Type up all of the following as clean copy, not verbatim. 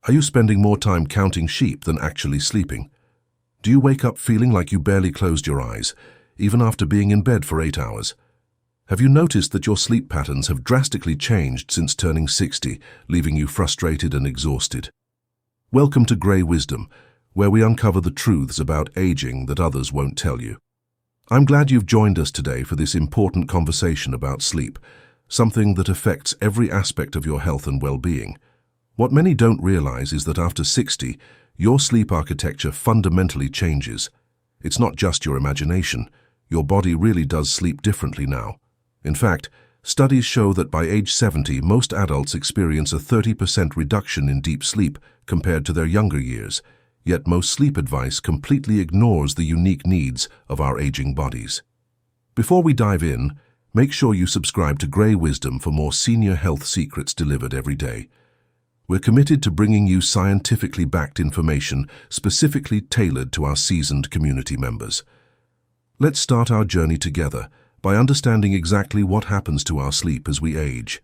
Are you spending more time counting sheep than actually sleeping? Do you wake up feeling like you barely closed your eyes, even after being in bed for 8 hours? Have you noticed that your sleep patterns have drastically changed since turning 60, leaving you frustrated and exhausted? Welcome to Grey Wisdom, where we uncover the truths about aging that others won't tell you. I'm glad you've joined us today for this important conversation about sleep, something that affects every aspect of your health and well-being. What many don't realize is that after 60, your sleep architecture fundamentally changes. It's not just your imagination. Your body really does sleep differently now. In fact, studies show that by age 70, most adults experience a 30% reduction in deep sleep compared to their younger years, yet most sleep advice completely ignores the unique needs of our aging bodies. Before we dive in, make sure you subscribe to Grey Wisdom for more senior health secrets delivered every day. We're committed to bringing you scientifically backed information specifically tailored to our seasoned community members. Let's start our journey together by understanding exactly what happens to our sleep as we age.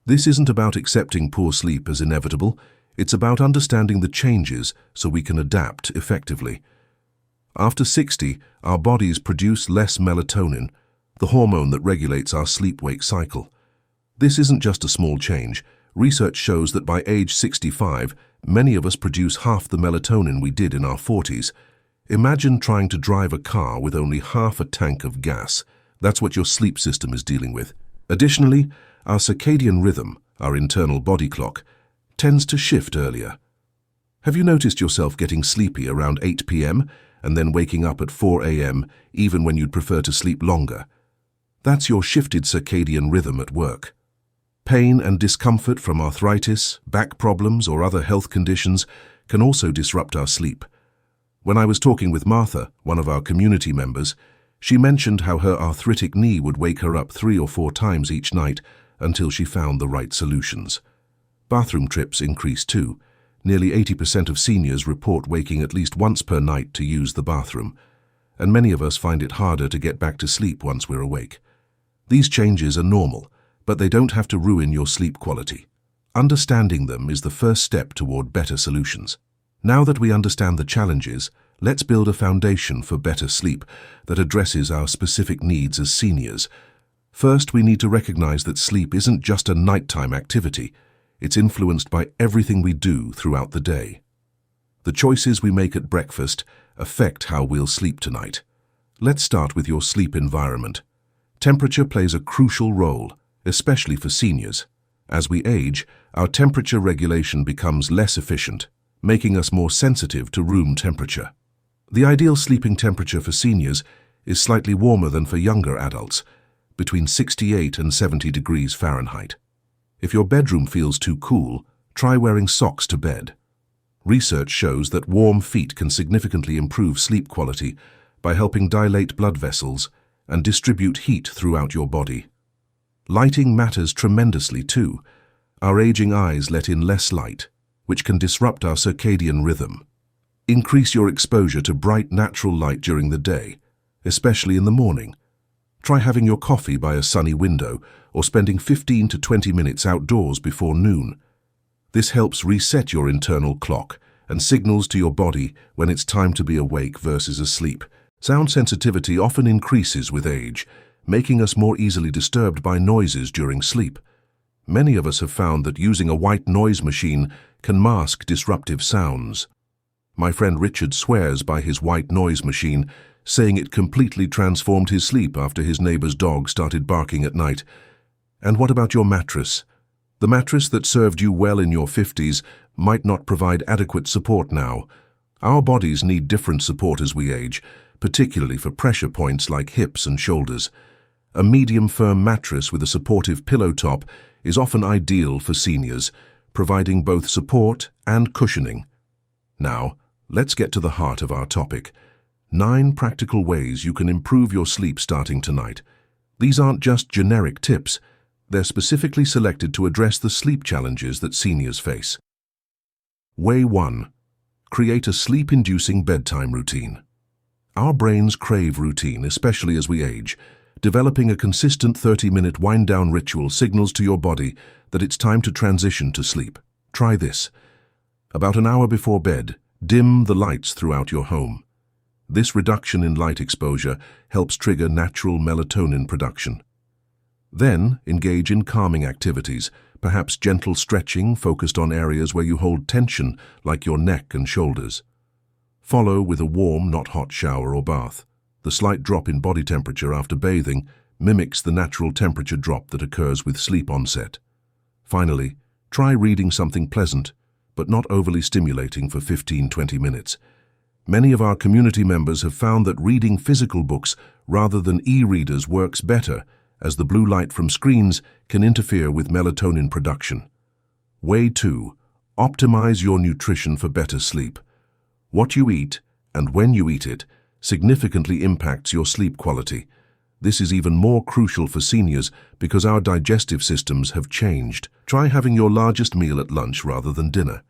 This isn't about accepting poor sleep as inevitable, it's about understanding the changes so we can adapt effectively. After 60, our bodies produce less melatonin, the hormone that regulates our sleep-wake cycle. This isn't just a small change. Research shows that by age 65, many of us produce half the melatonin we did in our 40s. Imagine trying to drive a car with only half a tank of gas. That's what your sleep system is dealing with. Additionally, our circadian rhythm, our internal body clock, tends to shift earlier. Have you noticed yourself getting sleepy around 8 p.m. and then waking up at 4 a.m. even when you'd prefer to sleep longer? That's your shifted circadian rhythm at work. Pain and discomfort from arthritis, back problems, or other health conditions can also disrupt our sleep. When I was talking with Martha, one of our community members, she mentioned how her arthritic knee would wake her up 3 or 4 times each night until she found the right solutions. Bathroom trips increase too. Nearly 80% of seniors report waking at least once per night to use the bathroom, and many of us find it harder to get back to sleep once we're awake. These changes are normal, but they don't have to ruin your sleep quality. Understanding them is the first step toward better solutions. Now that we understand the challenges, let's build a foundation for better sleep that addresses our specific needs as seniors. First, we need to recognize that sleep isn't just a nighttime activity. It's influenced by everything we do throughout the day. The choices we make at breakfast affect how we'll sleep tonight. Let's start with your sleep environment. Temperature plays a crucial role, especially for seniors. As we age, our temperature regulation becomes less efficient, making us more sensitive to room temperature. The ideal sleeping temperature for seniors is slightly warmer than for younger adults, between 68 and 70 degrees Fahrenheit. If your bedroom feels too cool, try wearing socks to bed. Research shows that warm feet can significantly improve sleep quality by helping dilate blood vessels and distribute heat throughout your body. Lighting matters tremendously too. Our aging eyes let in less light, which can disrupt our circadian rhythm. Increase your exposure to bright natural light during the day, especially in the morning. Try having your coffee by a sunny window or spending 15 to 20 minutes outdoors before noon. This helps reset your internal clock and signals to your body when it's time to be awake versus asleep. Sound sensitivity often increases with age, making us more easily disturbed by noises during sleep. Many of us have found that using a white noise machine can mask disruptive sounds. My friend Richard swears by his white noise machine, saying it completely transformed his sleep after his neighbor's dog started barking at night. And what about your mattress? The mattress that served you well in your 50s might not provide adequate support now. Our bodies need different support as we age, particularly for pressure points like hips and shoulders. A medium-firm mattress with a supportive pillow top is often ideal for seniors, providing both support and cushioning. Now, let's get to the heart of our topic. 9 practical ways you can improve your sleep starting tonight. These aren't just generic tips. They're specifically selected to address the sleep challenges that seniors face. Way 1. Create a sleep-inducing bedtime routine. Our brains crave routine, especially as we age. Developing a consistent 30-minute wind-down ritual signals to your body that it's time to transition to sleep. Try this. About an hour before bed, dim the lights throughout your home. This reduction in light exposure helps trigger natural melatonin production. Then, engage in calming activities, perhaps gentle stretching focused on areas where you hold tension, like your neck and shoulders. Follow with a warm, not hot shower or bath. The slight drop in body temperature after bathing mimics the natural temperature drop that occurs with sleep onset. Finally, try reading something pleasant, but not overly stimulating for 15-20 minutes. Many of our community members have found that reading physical books rather than e-readers works better, as the blue light from screens can interfere with melatonin production. Way 2. Optimize your nutrition for better sleep. What you eat, and when you eat it, significantly impacts your sleep quality. This is even more crucial for seniors because our digestive systems have changed. Try having your largest meal at lunch rather than dinner.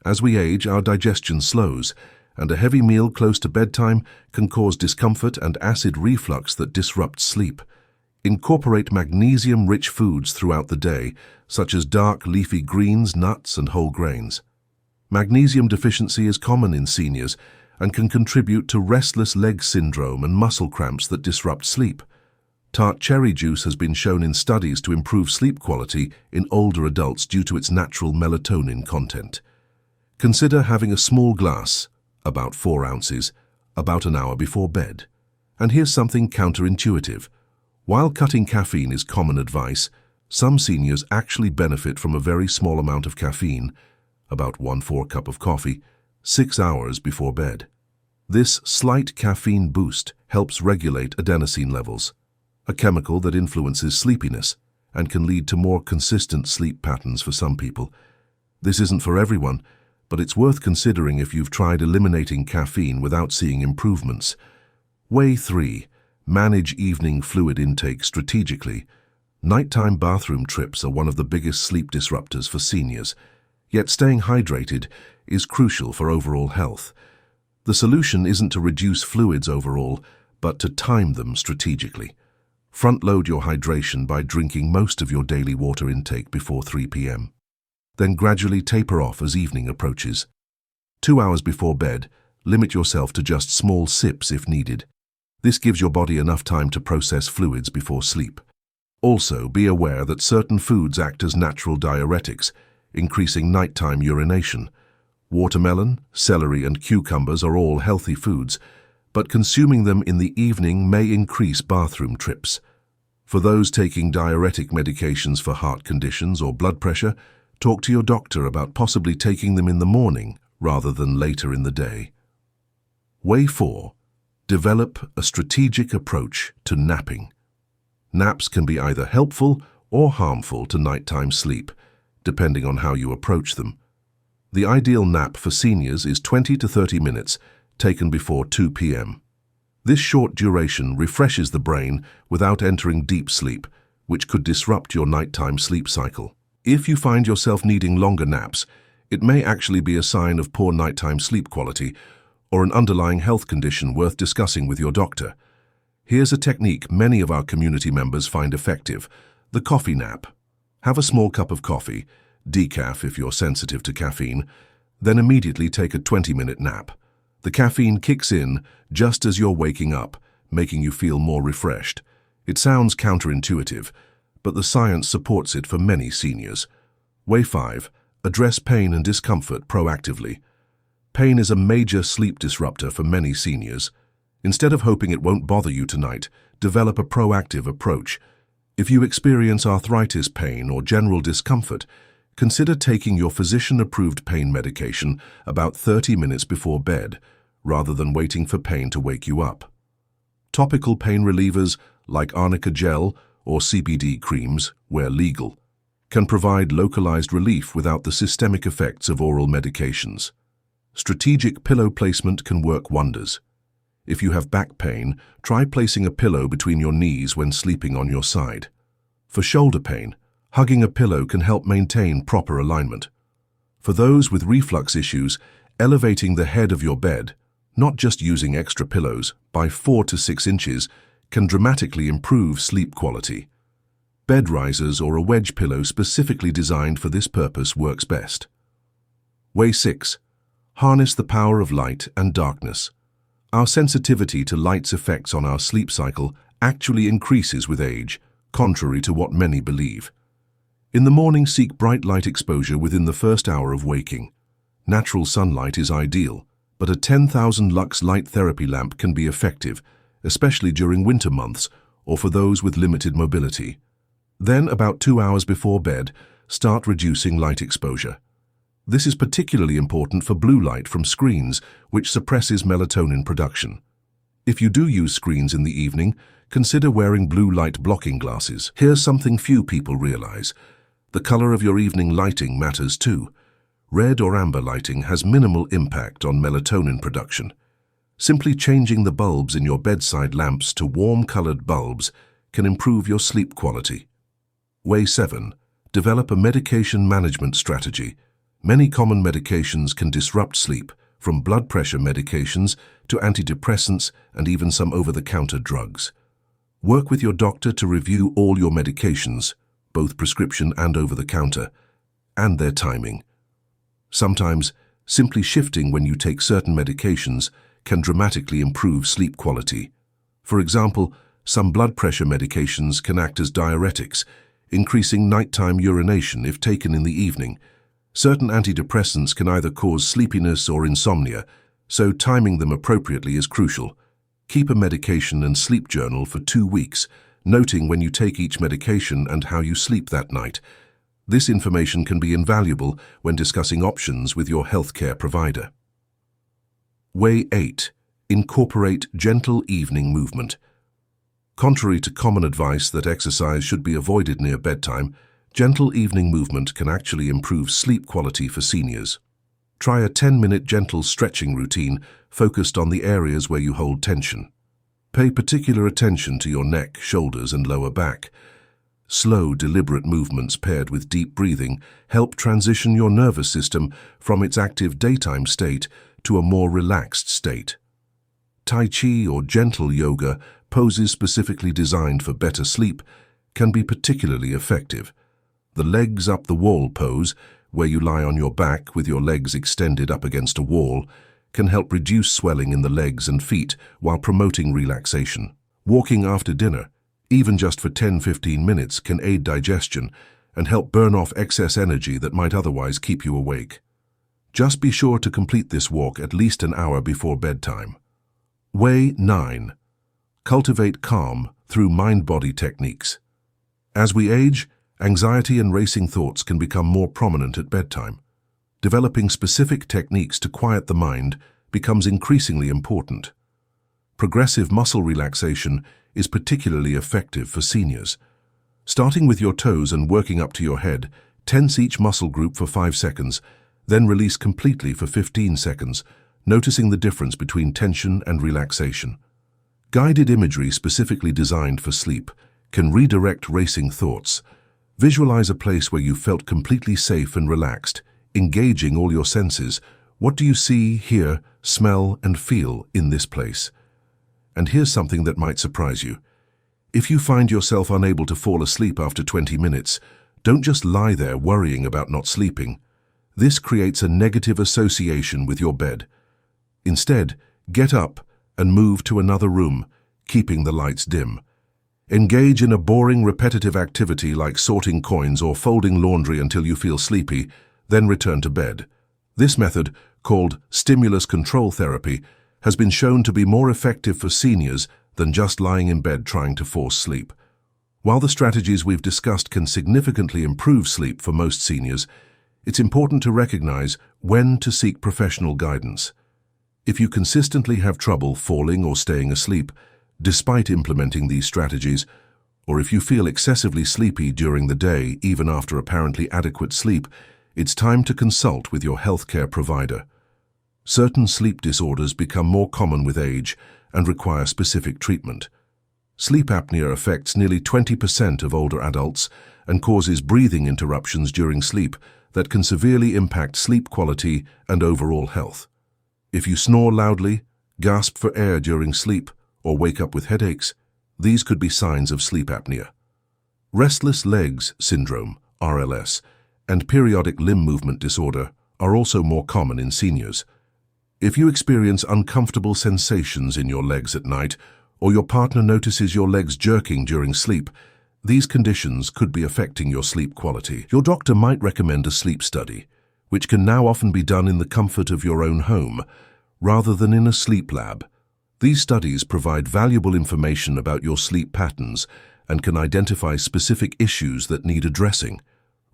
As we age, our digestion slows, and a heavy meal close to bedtime can cause discomfort and acid reflux that disrupts sleep. Incorporate magnesium-rich foods throughout the day, such as dark leafy greens, nuts, and whole grains. Magnesium deficiency is common in seniors and can contribute to restless leg syndrome and muscle cramps that disrupt sleep. Tart cherry juice has been shown in studies to improve sleep quality in older adults due to its natural melatonin content. Consider having a small glass, about 4 ounces, about an hour before bed. And here's something counterintuitive. While cutting caffeine is common advice, some seniors actually benefit from a very small amount of caffeine, about 1/4 cup of coffee, 6 hours before bed. This slight caffeine boost helps regulate adenosine levels, a chemical that influences sleepiness and can lead to more consistent sleep patterns for some people. This isn't for everyone, but it's worth considering if you've tried eliminating caffeine without seeing improvements. Way 3. Manage evening fluid intake strategically. Nighttime bathroom trips are one of the biggest sleep disruptors for seniors, yet staying hydrated is crucial for overall health. The solution isn't to reduce fluids overall, but to time them strategically. Front-load your hydration by drinking most of your daily water intake before 3 p.m. Then gradually taper off as evening approaches. 2 hours before bed, limit yourself to just small sips if needed. This gives your body enough time to process fluids before sleep. Also, be aware that certain foods act as natural diuretics, increasing nighttime urination. Watermelon, celery, and cucumbers are all healthy foods, but consuming them in the evening may increase bathroom trips. For those taking diuretic medications for heart conditions or blood pressure, talk to your doctor about possibly taking them in the morning rather than later in the day. Way 4. Develop a strategic approach to napping. Naps can be either helpful or harmful to nighttime sleep, depending on how you approach them. The ideal nap for seniors is 20 to 30 minutes, taken before 2 p.m. This short duration refreshes the brain without entering deep sleep, which could disrupt your nighttime sleep cycle. If you find yourself needing longer naps, it may actually be a sign of poor nighttime sleep quality or an underlying health condition worth discussing with your doctor. Here's a technique many of our community members find effective: the coffee nap. Have a small cup of coffee, decaf if you're sensitive to caffeine, then immediately take a 20-minute nap. The caffeine kicks in just as you're waking up, making you feel more refreshed. It sounds counterintuitive, but the science supports it for many seniors. Way 5. Address pain and discomfort proactively. Pain is a major sleep disruptor for many seniors. Instead of hoping it won't bother you tonight, develop a proactive approach. If you experience arthritis pain or general discomfort, consider taking your physician-approved pain medication about 30 minutes before bed, rather than waiting for pain to wake you up. Topical pain relievers like arnica gel or CBD creams, where legal, can provide localized relief without the systemic effects of oral medications. Strategic pillow placement can work wonders. If you have back pain, try placing a pillow between your knees when sleeping on your side. For shoulder pain, hugging a pillow can help maintain proper alignment. For those with reflux issues, elevating the head of your bed, not just using extra pillows, by 4 to 6 inches, can dramatically improve sleep quality. Bed risers or a wedge pillow specifically designed for this purpose works best. Way 6. Harness the power of light and darkness. Our sensitivity to light's effects on our sleep cycle actually increases with age, contrary to what many believe. In the morning, seek bright light exposure within the first hour of waking. Natural sunlight is ideal, but a 10,000 lux light therapy lamp can be effective, especially during winter months or for those with limited mobility. Then, about 2 hours before bed, start reducing light exposure. This is particularly important for blue light from screens, which suppresses melatonin production. If you do use screens in the evening, consider wearing blue light blocking glasses. Here's something few people realize. The color of your evening lighting matters too. Red or amber lighting has minimal impact on melatonin production. Simply changing the bulbs in your bedside lamps to warm-colored bulbs can improve your sleep quality. Way 7. Develop a medication management strategy. Many common medications can disrupt sleep, from blood pressure medications to antidepressants and even some over-the-counter drugs. Work with your doctor to review all your medications, both prescription and over-the-counter, and their timing. Sometimes, simply shifting when you take certain medications can dramatically improve sleep quality. For example, some blood pressure medications can act as diuretics, increasing nighttime urination if taken in the evening. Certain antidepressants can either cause sleepiness or insomnia, so timing them appropriately is crucial. Keep a medication and sleep journal for 2 weeks, noting when you take each medication and how you sleep that night. This information can be invaluable when discussing options with your healthcare provider. Way 8. Incorporate gentle evening movement. Contrary to common advice that exercise should be avoided near bedtime, gentle evening movement can actually improve sleep quality for seniors. Try a 10-minute gentle stretching routine focused on the areas where you hold tension. Pay particular attention to your neck, shoulders, and lower back. Slow, deliberate movements paired with deep breathing help transition your nervous system from its active daytime state to a more relaxed state. Tai Chi or gentle yoga, poses specifically designed for better sleep, can be particularly effective. The legs up the wall pose, where you lie on your back with your legs extended up against a wall, can help reduce swelling in the legs and feet while promoting relaxation. Walking after dinner, even just for 10-15 minutes, can aid digestion and help burn off excess energy that might otherwise keep you awake. Just be sure to complete this walk at least an hour before bedtime. Way 9. Cultivate calm through mind-body techniques. As we age, anxiety and racing thoughts can become more prominent at bedtime. Developing specific techniques to quiet the mind becomes increasingly important. Progressive muscle relaxation is particularly effective for seniors. Starting with your toes and working up to your head, tense each muscle group for 5 seconds, then release completely for 15 seconds, noticing the difference between tension and relaxation. Guided imagery specifically designed for sleep can redirect racing thoughts. Visualize a place where you felt completely safe and relaxed, engaging all your senses. What do you see, hear, smell, and feel in this place? And here's something that might surprise you. If you find yourself unable to fall asleep after 20 minutes, don't just lie there worrying about not sleeping. This creates a negative association with your bed. Instead, get up and move to another room, keeping the lights dim. Engage in a boring, repetitive activity like sorting coins or folding laundry until you feel sleepy, then return to bed. This method, called stimulus control therapy, has been shown to be more effective for seniors than just lying in bed trying to force sleep. While the strategies we've discussed can significantly improve sleep for most seniors, it's important to recognize when to seek professional guidance. If you consistently have trouble falling or staying asleep, despite implementing these strategies, or if you feel excessively sleepy during the day even after apparently adequate sleep, it's time to consult with your healthcare provider. Certain sleep disorders become more common with age and require specific treatment. Sleep apnea affects nearly 20% of older adults and causes breathing interruptions during sleep that can severely impact sleep quality and overall health. If you snore loudly, gasp for air during sleep, or wake up with headaches, these could be signs of sleep apnea. Restless legs syndrome, RLS, and periodic limb movement disorder, are also more common in seniors. If you experience uncomfortable sensations in your legs at night, or your partner notices your legs jerking during sleep, these conditions could be affecting your sleep quality. Your doctor might recommend a sleep study, which can now often be done in the comfort of your own home, rather than in a sleep lab. These studies provide valuable information about your sleep patterns and can identify specific issues that need addressing.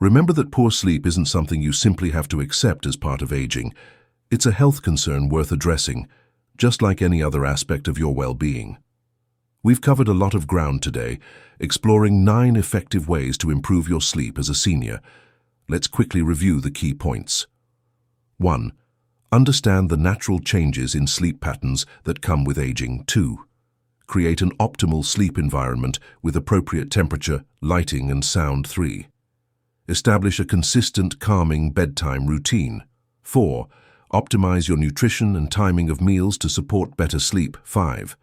Remember that poor sleep isn't something you simply have to accept as part of aging. It's a health concern worth addressing, just like any other aspect of your well-being. We've covered a lot of ground today, exploring 9 effective ways to improve your sleep as a senior. Let's quickly review the key points. 1. Understand the natural changes in sleep patterns that come with aging. 2. Create an optimal sleep environment with appropriate temperature, lighting, and sound. 3. Establish a consistent, calming bedtime routine. 4. Optimize your nutrition and timing of meals to support better sleep. 5.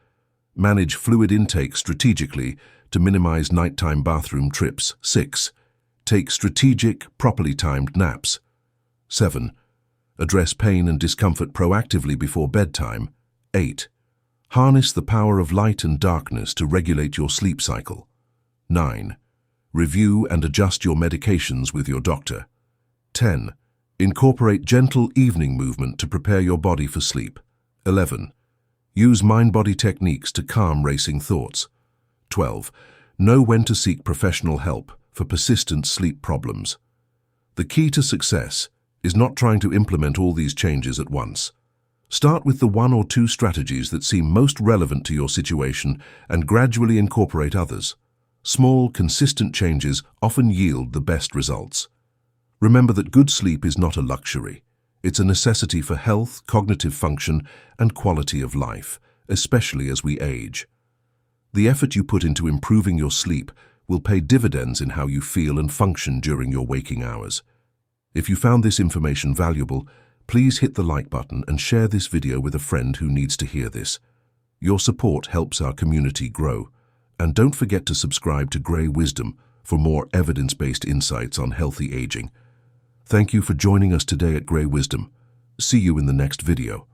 Manage fluid intake strategically to minimize nighttime bathroom trips. 6. Take strategic, properly timed naps. 7. Address pain and discomfort proactively before bedtime. 8. Harness the power of light and darkness to regulate your sleep cycle. 9. Review and adjust your medications with your doctor. 10. Incorporate gentle evening movement to prepare your body for sleep. 11. Use mind-body techniques to calm racing thoughts. 12. Know when to seek professional help for persistent sleep problems. The key to success is not trying to implement all these changes at once. Start with the 1 or 2 strategies that seem most relevant to your situation and gradually incorporate others. Small, consistent changes often yield the best results. Remember that good sleep is not a luxury. It's a necessity for health, cognitive function, and quality of life, especially as we age. The effort you put into improving your sleep will pay dividends in how you feel and function during your waking hours. If you found this information valuable, please hit the like button and share this video with a friend who needs to hear this. Your support helps our community grow. And don't forget to subscribe to Grey Wisdom for more evidence-based insights on healthy aging. Thank you for joining us today at Grey Wisdom. See you in the next video.